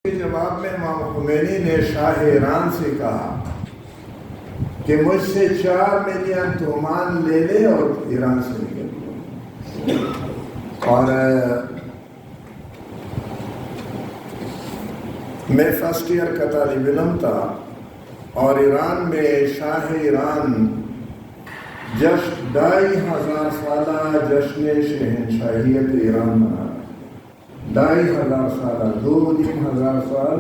کے جواب میں امام خمینی نے شاہ ایران سے کہا کہ مجھ سے 4 ملین تومان لے لے اور ایران سے نکل لو. اور میں فرسٹ ایئر کا طالب علم تھا اور ایران میں شاہ ایران 2500 سالہ جشن شہنشاہیت ایران منا 2500 سالہ 2500 سال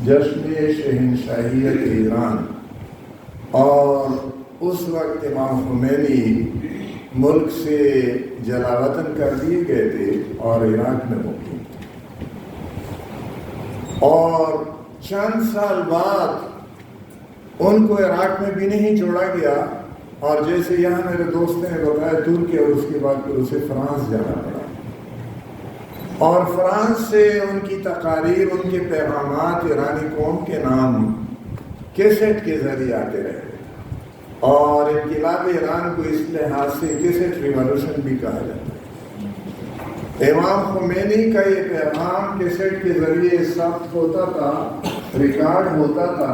جشن شہنشاہیت ایران. اور اس وقت امام خمینی ملک سے جلاوطن کر دیے گئے تھے اور عراق میں مقیم تھے. اور چند سال بعد ان کو عراق میں بھی نہیں چھوڑا گیا اور جیسے یہاں میرے دوست نے بتایا ترکی اور اس کے بعد پھر اسے فرانس جانا پڑا. اور فرانس سے ان کی تقاریر ان کے پیغامات ایرانی قوم کے نام کیسٹ کے ذریعے آتے رہے. اور انقلاب ایران کو اس لحاظ سے کیسٹ ریولوشن بھی کہا جاتا ہے. امام خمینی کا یہ پیغام کیسٹ کے ذریعے ثبت ہوتا تھا، ریکارڈ ہوتا تھا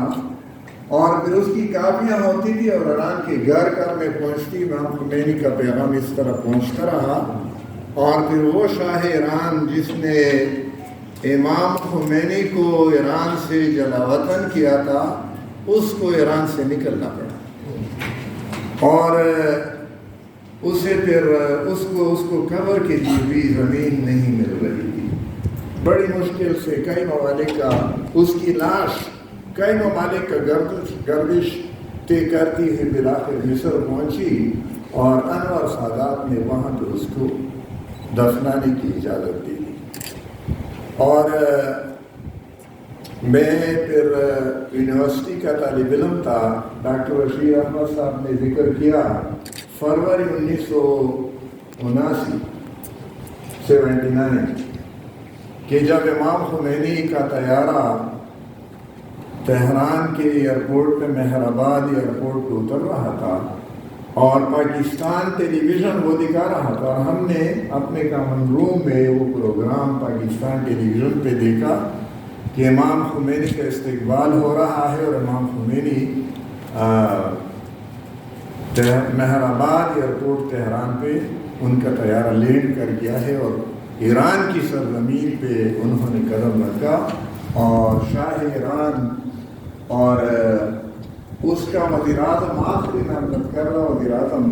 اور پھر اس کی کاپیاں ہوتی تھی اور ایران کے گھر گھر میں پہنچتی. امام خمینی کا پیغام اس طرح پہنچتا رہا اور پھر وہ شاہ ایران جس نے امام خمینی کو ایران سے جلاوطن کیا تھا اس کو ایران سے نکلنا پڑا اور اسے پھر اس کو قبر کے لیے بھی زمین نہیں مل رہی تھی. بڑی مشکل سے کئی ممالک کا اس کی لاش کئی ممالک کا گردش طے کرتی ہوئی بالآخر مصر پہنچی اور انور سادات نے وہاں پہ اس کو دفنانے کی اجازت دی. اور میں پھر یونیورسٹی کا طالب علم تھا. ڈاکٹر رشید احمد صاحب نے ذکر کیا فروری 1979 کہ جب امام خمینی کا طیارہ تہران کے ایئرپورٹ پہ مہرآباد ایئرپورٹ پہ اتر رہا تھا اور پاکستان ٹیلی ویژن وہ دکھا رہا تھا. ہم نے اپنے کامن روم میں وہ پروگرام پاکستان ٹیلی ویژن پہ دیکھا کہ امام خمینی کا استقبال ہو رہا ہے اور امام خمینی مہرآباد ایئرپورٹ تہران پہ ان کا طیارہ لینڈ کر گیا ہے اور ایران کی سرزمین پہ انہوں نے قدم رکھا. اور شاہ ایران اور اس کا وزیر اعظم آخری نامزد کردہ وزیر اعظم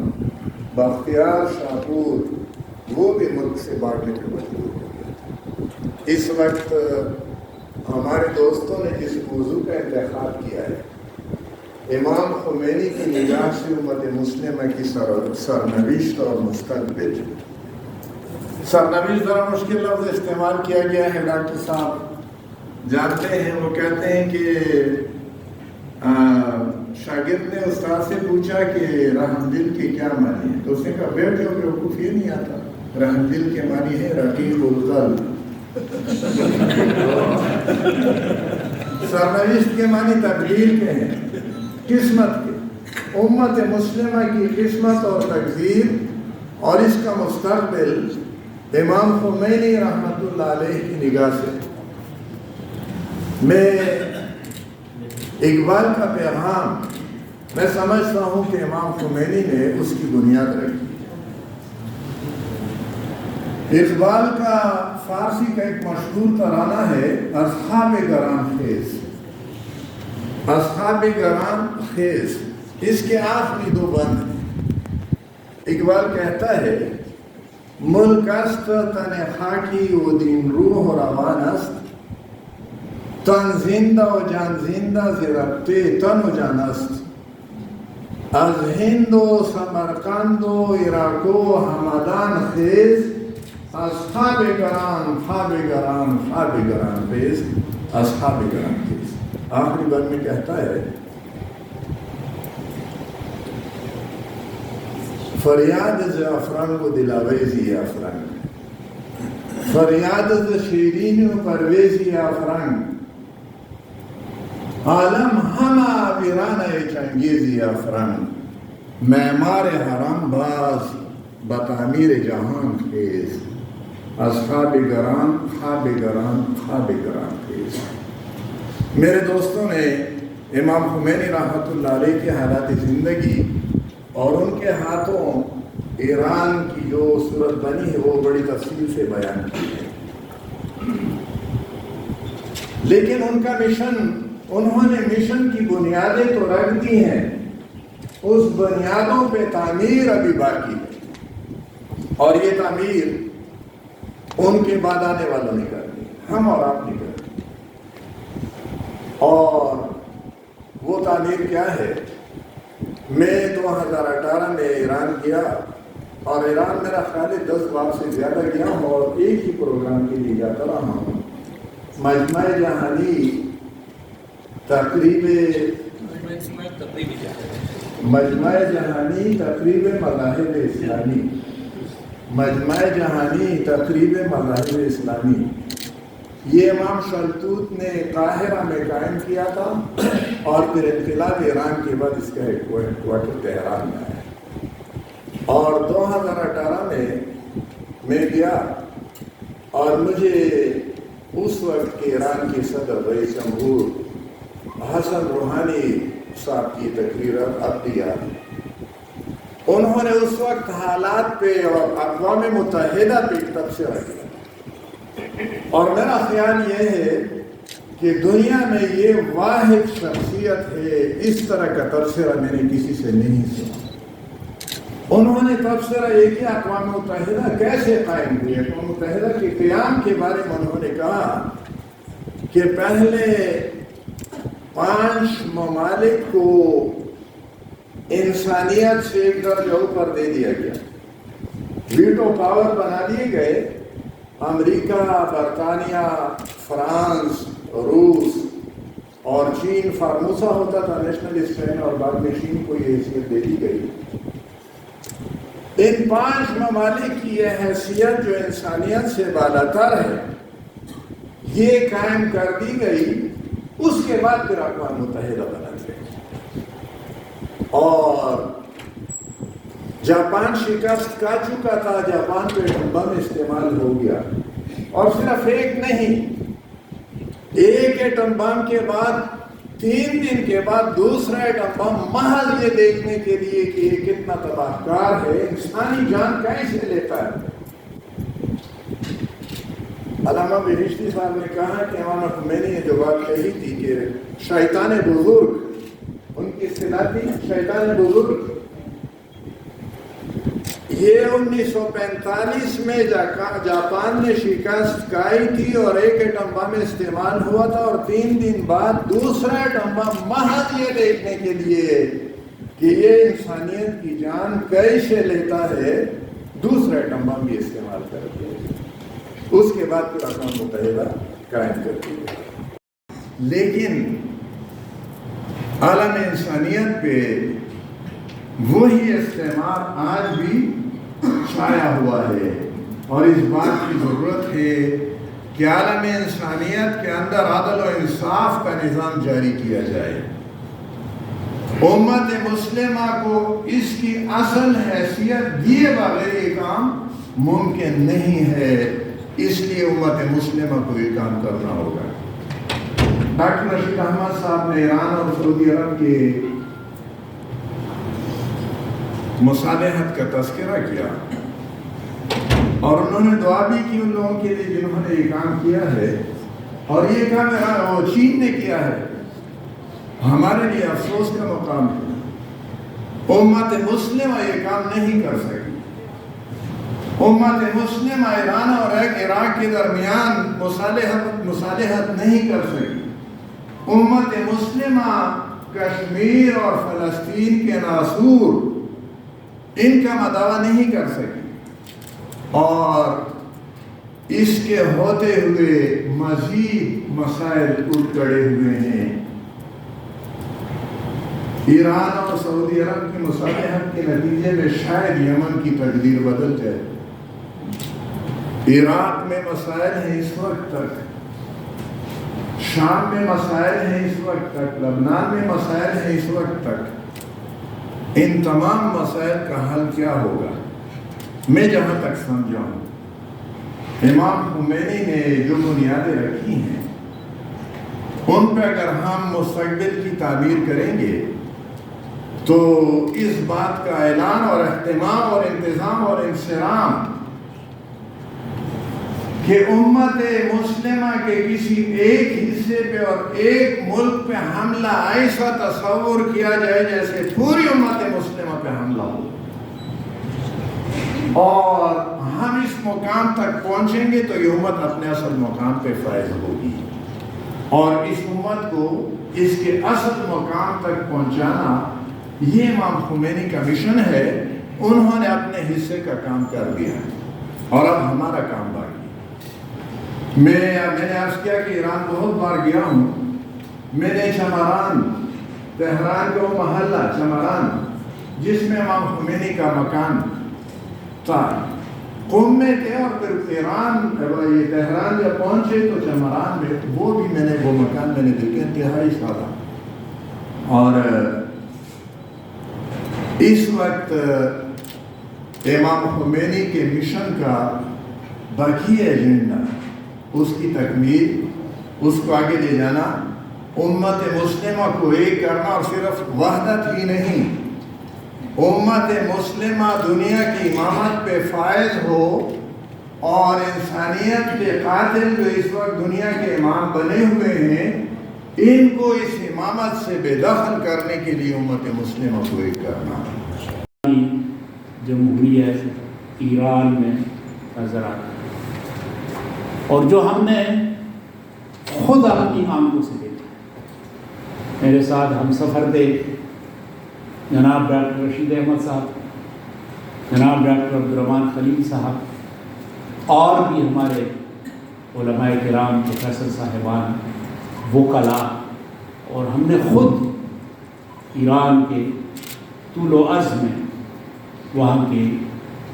بختیار شاپور وہ بھی ملک سے بھاگنے پہ مجبور ہو گیا. اس وقت ہمارے دوستوں نے جس موضوع کا انتخاب کیا ہے امام خمینی کی نگاہ سے امت مسلمہ کی سرنوشت اور مستقبل. سرنوشت ذرا مشکل لفظ استعمال کیا گیا ہے. ڈاکٹر صاحب جانتے ہیں، وہ کہتے ہیں کہ شاگرد نے استاد سے پوچھا کہ رحم دل کے کیا معنی ہے تو اس نے کہا بیٹھ جاؤ بیوقوف یہ نہیں آتا. رحم دل کے معنی ہے رقیق القلب. سرنوشت کے معنی تقدیر کے ہیں، قسمت کے. امت مسلمہ کی قسمت اور تقدیر اور اس کا مستقبل امام خمینی رحمۃ اللہ علیہ کی نگاہ سے. میں اقبال کا پیغام میں سمجھتا ہوں کہ امام خمینی نے اس کی بنیاد رکھی. اقبال کا فارسی کا ایک مشہور ترانہ ہے اصحاب گران خیز. اصحاب گران خیز اس کے آخری 2 بند ہیں. اقبال کہتا ہے ملک است تن خاکی و دین روح و روان است، تن زندہ و جان زندہ ز ربطه تن و جان است. از هند و سمرقند و عراق و همدان خیز، اصحاب گران خواب گران خواب گران خیز، اصحاب گران خیز. آخری بند میں کہتا ہے فریاد ز افرنگ و دلاویزی افرنگ، فریاد ز شیرین و پرویزی افرنگ، عالم همه ویرانه چنگیزی افرنگ، معمار حرم باز بتعمیر جهان خیز، اصحاب گرام خواب گرام خواب گرام خیز۔ میرے دوستوں نے امام خمینی رحمۃ اللہ علیہ کے حالات زندگی اور ان کے ہاتھوں ایران کی جو صورت بنی ہے وہ بڑی تفصیل سے بیان کی ہے، لیکن ان کا مشن، انہوں نے مشن کی بنیادیں تو رکھ دی ہیں، اس بنیادوں پہ تعمیر ابھی باقی ہے، اور یہ تعمیر ان کے بعد آنے والوں نے کرنی، ہم اور آپ نے کرنی۔ اور وہ تعمیر کیا ہے؟ میں 2018 میں ایران گیا، اور ایران میرا خیال ہے 10 بار سے زیادہ گیا ہوں، اور ایک ہی پروگرام کے لیے جاتا رہا ہوں۔ مجمع جہانی تقریب مذاہب اسلامی، مجمع جہانی تقریب مذاہب اسلامی، یہ امام شلتوت نے قاہرہ میں قائم کیا تھا، اور پھر انقلاب ایران کے بعد اس کا ہیڈ کوارٹر تہران میں آیا، اور 2018 میں گیا، اور مجھے اس وقت کے ایران کے صدر رئیس جمہور حسن روحانی صاحب کی تقریر اب دیا۔ انہوں نے اس وقت حالات پہ اور اقوام متحدہ پہ تبصرہ کیا، اور میرا خیال یہ ہے کہ دنیا میں یہ واحد شخصیت ہے، اس طرح کا تبصرہ میں نے کسی سے نہیں سنا۔ انہوں نے تبصرہ یہ کیا اقوام متحدہ کیسے قائم ہوئی۔ اقوام متحدہ کے قیام کے بارے میں انہوں نے کہا کہ پہلے 5 ممالک کو انسانیت سے ایک درجہ اوپر دے دیا گیا، ویٹو پاور بنا دیے گئے، امریکہ، برطانیہ، فرانس، روس اور چین۔ فارموسا ہوتا تھا نیشنل اسٹین، اور بعد میں چین کو یہ حیثیت دے دی گئی۔ ان 5 ممالک کی یہ حیثیت جو انسانیت سے بالاتر ہے، یہ قائم کر دی گئی۔ اس کے بعد پھر اقوام متحدہ بنا گئی، اور جاپان شکست کھا چکا تھا، جاپان پہ بم استعمال ہو گیا، اور صرف ایک نہیں، ایک ایٹم بم کے بعد 3 دن کے بعد دوسرا ایٹم بم، محض یہ دیکھنے کے لیے کہ یہ کتنا تباہ کار ہے، انسانی جان کیسے لیتا ہے۔ علامہ بہشتی صاحب نے کہا کہ امام خمینی نے جو بات کہی تھی کہ شیطان بزرگ، ان کی اصطلاح تھی شیطان بزرگ، یہ 1945 میں جاپان نے شکست کھائی تھی، اور ایک ایٹم بم استعمال ہوا تھا، اور 3 دن بعد دوسرا ایٹم بم، محض یہ دیکھنے کے لیے کہ یہ انسانیت کی جان کیسے لیتا ہے، دوسرا ایٹم بم بھی استعمال کر دیا۔ اس کے بعد پھر اقوام متحدہ قائم کر دی۔ لیکن عالم انسانیت پہ وہی استعمار آج بھی چھایا ہوا ہے، اور اس بات کی ضرورت ہے کہ عالم انسانیت کے اندر عدل و انصاف کا نظام جاری کیا جائے۔ امت مسلمہ کو اس کی اصل حیثیت دیے بغیر یہ کام ممکن نہیں ہے، اس لیے امت مسلمہ کو یہ کام کرنا ہوگا۔ ڈاکٹر رشید احمد صاحب نے ایران اور سعودی عرب کے مصالحت کا تذکرہ کیا، اور انہوں نے دعا بھی کی ان لوگوں کے لیے جنہوں نے یہ کام کیا ہے، اور یہ کام چین نے کیا ہے، ہمارے لیے افسوس کا مقام ہے۔ امت مسلمہ یہ کام نہیں کر سکی۔ امت مسلمہ ایران اور عراق کے درمیان مصالحت نہیں کر سکی۔ امت مسلمہ کشمیر اور فلسطین کے ناصور ان کا مداوا نہیں کر سکی، اور اس کے ہوتے ہوئے مزید مسائل اٹھ کھڑے ہوئے ہیں۔ ایران اور سعودی عرب کی مصالحت کے نتیجے میں شاید یمن کی تقدیر بدل جائے۔ عراق میں مسائل ہیں اس وقت تک، شام میں مسائل ہیں اس وقت تک، لبنان میں مسائل ہیں اس وقت تک۔ ان تمام مسائل کا حل کیا ہوگا؟ میں جہاں تک سمجھا ہوں امام خمینی نے جو بنیادیں رکھی ہیں ان پہ اگر ہم مستقبل کی تعمیر کریں گے تو اس بات کا اعلان اور اہتمام اور انتظام اور انصرام کہ امت مسلمہ کے کسی ایک حصے پہ اور ایک ملک پہ حملہ ایسا تصور کیا جائے جیسے پوری امت مسلمہ پہ حملہ ہو، اور ہم اس مقام تک پہنچیں گے تو یہ امت اپنے اصل مقام پہ فائز ہوگی، اور اس امت کو اس کے اصل مقام تک پہنچانا یہ امام خمینی کا مشن ہے۔ انہوں نے اپنے حصے کا کام کر دیا اور اب ہمارا کام باقی۔ میں نے عرض کیا کہ ایران بہت بار گیا ہوں، میں نے چمران، تہران کا وہ محلہ چمران جس میں امام خمینی کا مکان تھا، قم میں تھے، اور پھر ایران یہ تہران جب پہنچے تو چمران میں وہ بھی میں نے وہ مکان میں نے دیکھے، انتہائی سادہ۔ اور اس وقت امام خمینی کے مشن کا باقی ایجنڈا، اس کی تکمیل، اس کو آگے لے جانا، امت مسلمہ کو ایک کرنا، اور صرف وحدت ہی نہیں، امت مسلمہ دنیا کی امامت پہ فائز ہو، اور انسانیت کے قاتل جو اس وقت دنیا کے امام بنے ہوئے ہیں ان کو اس امامت سے بے دخل کرنے کے لیے امت مسلمہ کو ایک کرنا۔ جمہوریہ ایران میں نظر آتا ہے، اور جو ہم نے خود اپنی آنکھوں سے دیکھا۔ میرے ساتھ ہم سفر تھے جناب ڈاکٹر رشید احمد صاحب، جناب ڈاکٹر عبدالرحمن خلیل صاحب، اور بھی ہمارے علماء کرام، پروفیسر صاحبان، وکلاء، اور ہم نے خود ایران کے طول و عرض میں وہاں کے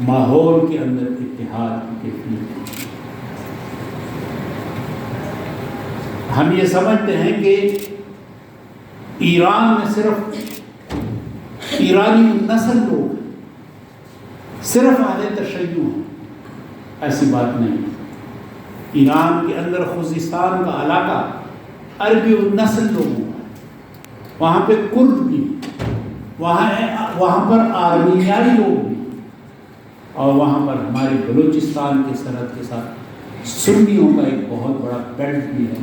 ماحول کے اندر اتحاد کی کیفیت کی۔ ہم یہ سمجھتے ہیں کہ ایران میں صرف ایرانی نسل لوگ ہیں، صرف اہل تشیع ہیں، ایسی بات نہیں۔ ایران کے اندر خوزستان کا علاقہ عربی النسل لوگوں کا، وہاں پہ کرد بھی، وہاں پر آرمینیائی لوگ بھی، اور وہاں پر ہمارے بلوچستان کے سرحد کے ساتھ سنیوں کا ایک بہت بڑا بیلٹ بھی ہے،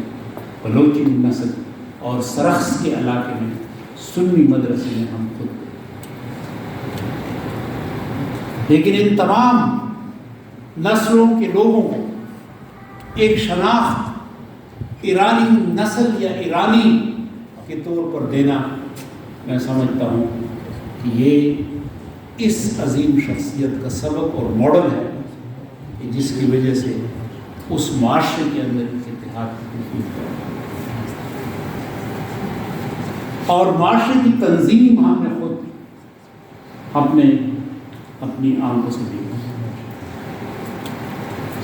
بلوچی نسل، اور سرخس کے علاقے میں سنی مدرسے میں ہم خود تھے۔ لیکن ان تمام نسلوں کے لوگوں کو ایک شناخت ایرانی نسل یا ایرانی کے طور پر دینا، میں سمجھتا ہوں کہ یہ اس عظیم شخصیت کا سبق اور ماڈل ہے کہ جس کی وجہ سے اس معاشرے کے اندر اتحاد کی، اور معاشرے کی تنظیم ہم نے خود اپنی آنکھوں سے دیکھی۔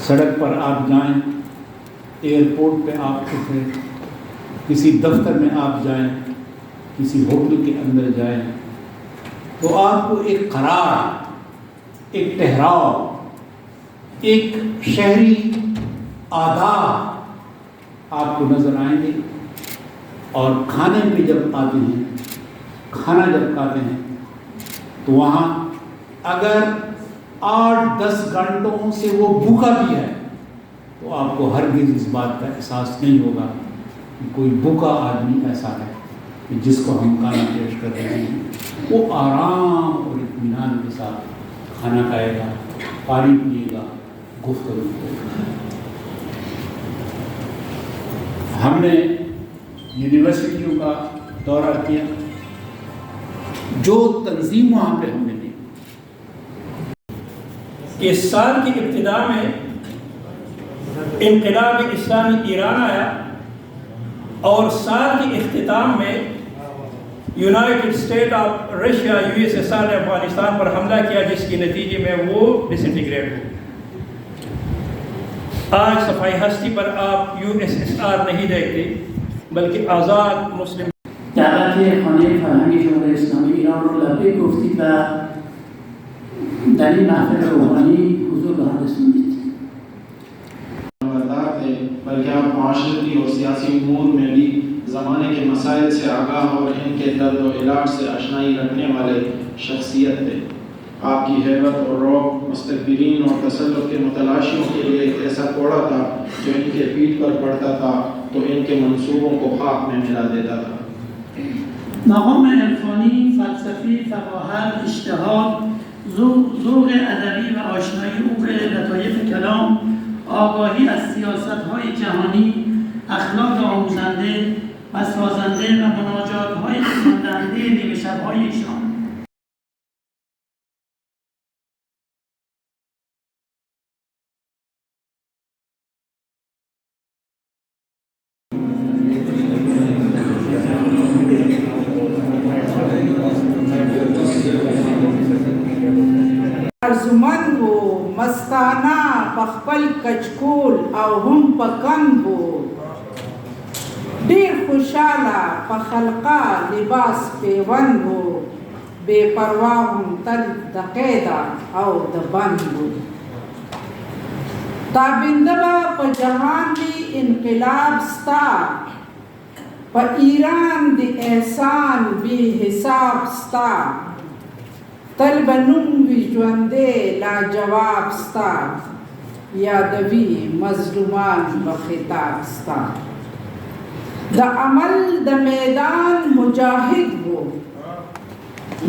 سڑک پر آپ جائیں، ایئرپورٹ پہ آپ اتریں، کسی دفتر میں آپ جائیں، کسی ہوٹل کے اندر جائیں، تو آپ کو ایک قرار، ایک ٹھہراؤ، ایک شہری آداب آپ کو نظر آئیں گے۔ اور کھانے پہ جب آتے ہیں، کھانا جب کھاتے ہیں، تو وہاں اگر 8-10 گھنٹوں سے وہ بھوکا بھی ہے تو آپ کو ہرگز اس بات کا احساس نہیں ہوگا کہ کوئی بھوکا آدمی ایسا ہے کہ جس کو ہم کھانا پیش کر رہے ہیں۔ وہ آرام اور اطمینان کے ساتھ کھانا کھائے گا، پانی پیے گا، گفتگو کرے گا۔ ہم نے یونیورسٹیوں کا دورہ کیا، جو تنظیم وہاں پہ ہم نے دی، اس سال کی ابتدا میں انقلاب اسلامی ایران آیا، اور سال کے اختتام میں United state of Russia USSR نے افغانستان پر حملہ کیا، جس کے نتیجے میں وہ ڈس انٹیگریٹ ہوئی۔ آج صفائی ہستی پر آپ USSR نہیں دیکھتے بلکہ آزاد مسلم دعوت خانه فرهنگ جمهوری اسلامی ایران رو لبیک گفتید و در این محفل روحانی حضور به هم رسوندید. معاشرتی اور سیاسی امور میں بھی زمانے کے مسائل سے آگاہ اور ان کے درد و علاج سے آشنائی رکھنے والے شخصیت تھے۔ آپ کی ہیبت اور رعب مستکبرین اور تسلط کے متلاشیوں کے لیے ایک ایسا کوڑا تھا جو ان کے پیٹھ پر پڑتا تھا تو ان کے منصوبوں کو خاک میں ملا دیتا تھا۔ مقام عرفانی، فلسفی، فقاهت، اجتهاد، ذوق ادبی و آشنایی او به لطایف کلام، آگاهی از سیاست‌های جهانی، اخلاق آموزنده و سازنده و مناجات‌های خواندنده نیمه شب‌های ایشان ارزمند و مستانه پخپل کچکول او هم پکند و ډیر خوشاله په خلقه لباس پیوند و بے پروا هم تل د قیده او د بند و تابنده به په جهان دی انقلاب ستا په ایران د احسان بی حساب ستا تل بنوم وی ژوندې لاجواب ستا یادوي مظلومان به خطاب ستا د عمل د میدان مجاهد و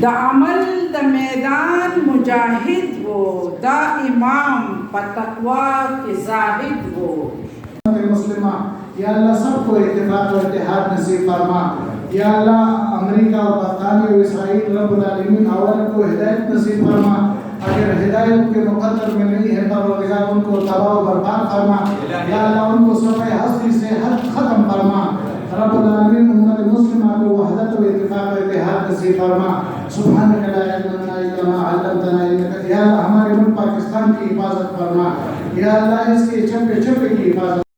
د عمل د میدان مجاهد و دا امام په تقوا کې زاهد و مسلمہ یا اللہ سب کو اتفاق و اتحاد نصیب فرما۔ یا اللہ امریکہ اور برطانیہ و اسرائیل رب العالمین اول کو ہدایت نصیب فرما، اگر ہدایت کے مقدر میں نہیں ہے پروردگار ان کو تباہ و برباد فرما۔ یا اللہ ان کو صفحہ ہستی سے ختم فرما۔ رب العالمین امت مسلمہ کو وحدت و اتفاق و اتحاد نصیب فرما۔ سبحانک لا علم لنا الا ما علمتنا انک یا اللہ ہمارے ملک پاکستان کی حفاظت فرما۔ یا اللہ اس کے چپے چپے کی حفاظت